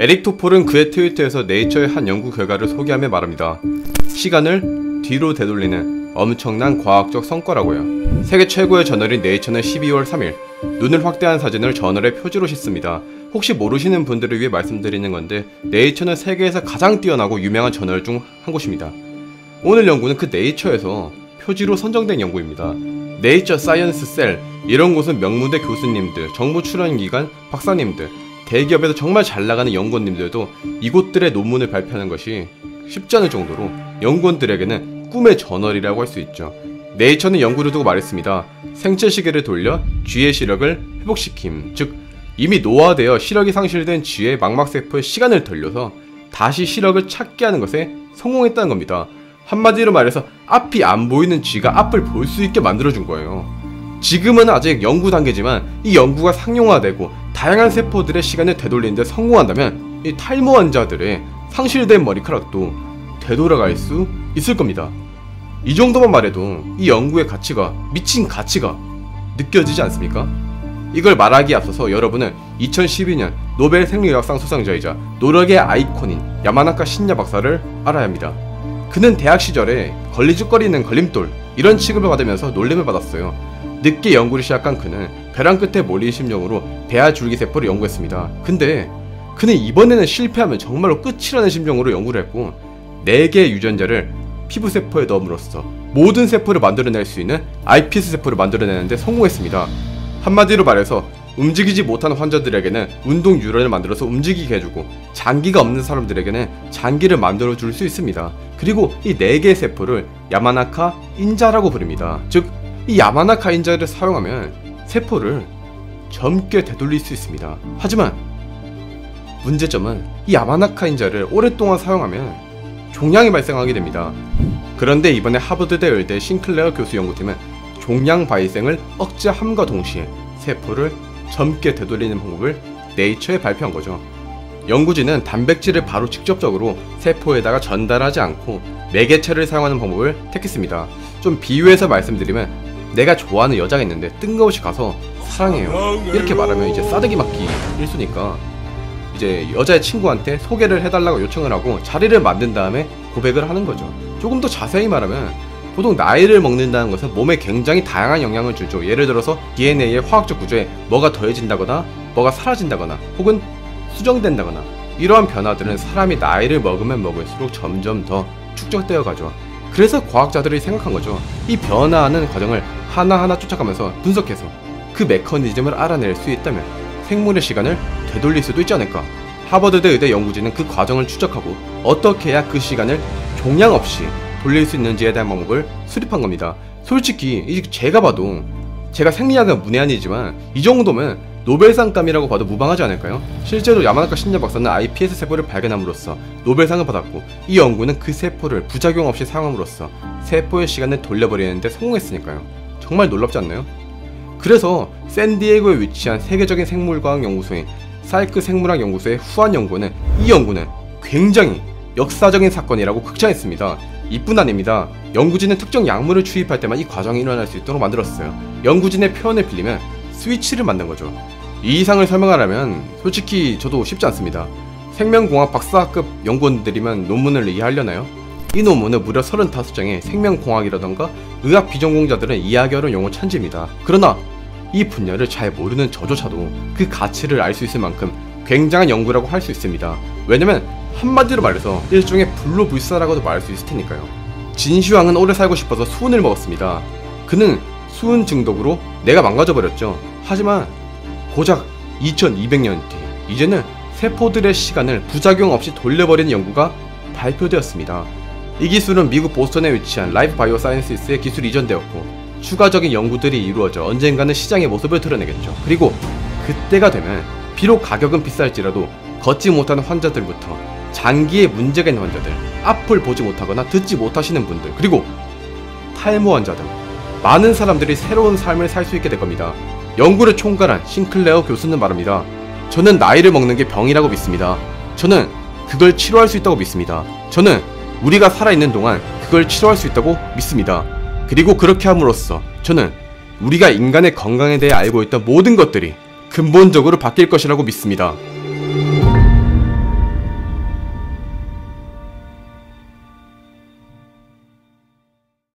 에릭 토폴은 그의 트위터에서 네이처의 한 연구 결과를 소개하며 말합니다. 시간을 뒤로 되돌리는 엄청난 과학적 성과라고요. 세계 최고의 저널인 네이처는 12월 3일 눈을 확대한 사진을 저널의 표지로 싣습니다. 혹시 모르시는 분들을 위해 말씀드리는 건데 네이처는 세계에서 가장 뛰어나고 유명한 저널 중 한 곳입니다. 오늘 연구는 그 네이처에서 표지로 선정된 연구입니다. 네이처 사이언스 셀, 이런 곳은 명문대 교수님들, 정부 출연기관 박사님들, 대기업에서 정말 잘나가는 연구원님들도 이곳들의 논문을 발표하는 것이 쉽지 않을 정도로 연구원들에게는 꿈의 저널이라고 할 수 있죠. 네이처는 연구를 두고 말했습니다. 생체 시계를 돌려 쥐의 시력을 회복시킴, 즉 이미 노화되어 시력이 상실된 쥐의 망막세포의 시간을 돌려서 다시 시력을 찾게 하는 것에 성공했다는 겁니다. 한마디로 말해서 앞이 안 보이는 쥐가 앞을 볼 수 있게 만들어준 거예요. 지금은 아직 연구 단계지만 이 연구가 상용화되고 다양한 세포들의 시간을 되돌리는 데 성공한다면 이 탈모 환자들의 상실된 머리카락도 되돌아갈 수 있을 겁니다. 이 정도만 말해도 이 연구의 가치가, 미친 가치가 느껴지지 않습니까? 이걸 말하기에 앞서서 여러분은 2012년 노벨 생리의학상 수상자이자 노력의 아이콘인 야마나카 신야 박사를 알아야 합니다. 그는 대학 시절에 걸리죽거리는 걸림돌, 이런 취급을 받으면서 놀림을 받았어요. 늦게 연구를 시작한 그는 벼랑 끝에 몰린 심정으로 배아 줄기세포를 연구했습니다. 근데 그는 이번에는 실패하면 정말로 끝이라는 심정으로 연구를 했고 4개의 유전자를 피부세포에 넣음으로써 모든 세포를 만들어낼 수 있는 iPS 세포를 만들어내는데 성공했습니다. 한마디로 말해서 움직이지 못하는 환자들에게는 운동 유연을 만들어서 움직이게 해주고 장기가 없는 사람들에게는 장기를 만들어줄 수 있습니다. 그리고 이 4개의 세포를 야마나카 인자라고 부릅니다. 즉 이 야마나카 인자를 사용하면 세포를 젊게 되돌릴 수 있습니다. 하지만 문제점은 이 야마나카 인자를 오랫동안 사용하면 종양이 발생하게 됩니다. 그런데 이번에 하버드대 의대 싱클레어 교수 연구팀은 종양 발생을 억제함과 동시에 세포를 젊게 되돌리는 방법을 네이처에 발표한 거죠. 연구진은 단백질을 바로 직접적으로 세포에다가 전달하지 않고 매개체를 사용하는 방법을 택했습니다. 좀 비유해서 말씀드리면 내가 좋아하는 여자가 있는데 뜬금없이 가서 사랑해요 이렇게 말하면 이제 싸대기 맞기 일수니까 이제 여자의 친구한테 소개를 해달라고 요청을 하고 자리를 만든 다음에 고백을 하는 거죠. 조금 더 자세히 말하면 보통 나이를 먹는다는 것은 몸에 굉장히 다양한 영향을 주죠. 예를 들어서 DNA의 화학적 구조에 뭐가 더해진다거나 뭐가 사라진다거나 혹은 수정된다거나 이러한 변화들은 사람이 나이를 먹으면 먹을수록 점점 더 축적되어 가죠. 그래서 과학자들이 생각한 거죠. 이 변화하는 과정을 하나하나 쫓아가면서 분석해서 그 메커니즘을 알아낼 수 있다면 생물의 시간을 되돌릴 수도 있지 않을까. 하버드대 의대 연구진은 그 과정을 추적하고 어떻게 해야 그 시간을 종양 없이 돌릴 수 있는지에 대한 방법을 수립한 겁니다. 솔직히 이제 제가 봐도 제가 생리학은 문외한이지만 이 정도면 노벨상감이라고 봐도 무방하지 않을까요? 실제로 야마나카 신야 박사는 iPS 세포를 발견함으로써 노벨상을 받았고 이 연구는 그 세포를 부작용 없이 사용함으로써 세포의 시간을 돌려버리는데 성공했으니까요. 정말 놀랍지 않나요? 그래서 샌디에이고에 위치한 세계적인 생물과학 연구소인 사이크 생물학 연구소의 후한 연구는 이 연구는 굉장히 역사적인 사건이라고 극찬했습니다. 이뿐 아닙니다. 연구진은 특정 약물을 투입할 때만 이 과정이 일어날 수 있도록 만들었어요. 연구진의 표현을 빌리면 스위치를 만든 거죠. 이 이상을 설명하려면 솔직히 저도 쉽지 않습니다. 생명공학 박사급 연구원들이면 논문을 이해하려나요? 이 논문은 무려 35장의 생명공학이라던가 의학 비전공자들은 이해하기 어려운 용어 천지입니다. 그러나 이 분야를 잘 모르는 저조차도 그 가치를 알 수 있을 만큼 굉장한 연구라고 할 수 있습니다. 왜냐면 한마디로 말해서 일종의 불로불사라고도 말할 수 있을 테니까요. 진시황은 오래 살고 싶어서 수은을 먹었습니다. 그는 수은 중독으로 뇌가 망가져버렸죠. 하지만 고작 2200년 뒤 이제는 세포들의 시간을 부작용 없이 돌려버리는 연구가 발표되었습니다. 이 기술은 미국 보스턴에 위치한 라이프 바이오 사이언시스에 기술이 이전되었고 추가적인 연구들이 이루어져 언젠가는 시장의 모습을 드러내겠죠. 그리고 그때가 되면 비록 가격은 비쌀지라도 걷지 못하는 환자들부터 장기에 문제가 있는 환자들, 앞을 보지 못하거나 듣지 못하시는 분들, 그리고 탈모 환자들, 많은 사람들이 새로운 삶을 살 수 있게 될 겁니다. 연구를 총괄한 싱클레어 교수는 말합니다. 저는 나이를 먹는 게 병이라고 믿습니다. 저는 그걸 치료할 수 있다고 믿습니다. 저는 우리가 살아있는 동안 그걸 치료할 수 있다고 믿습니다. 그리고 그렇게 함으로써 저는 우리가 인간의 건강에 대해 알고 있던 모든 것들이 근본적으로 바뀔 것이라고 믿습니다.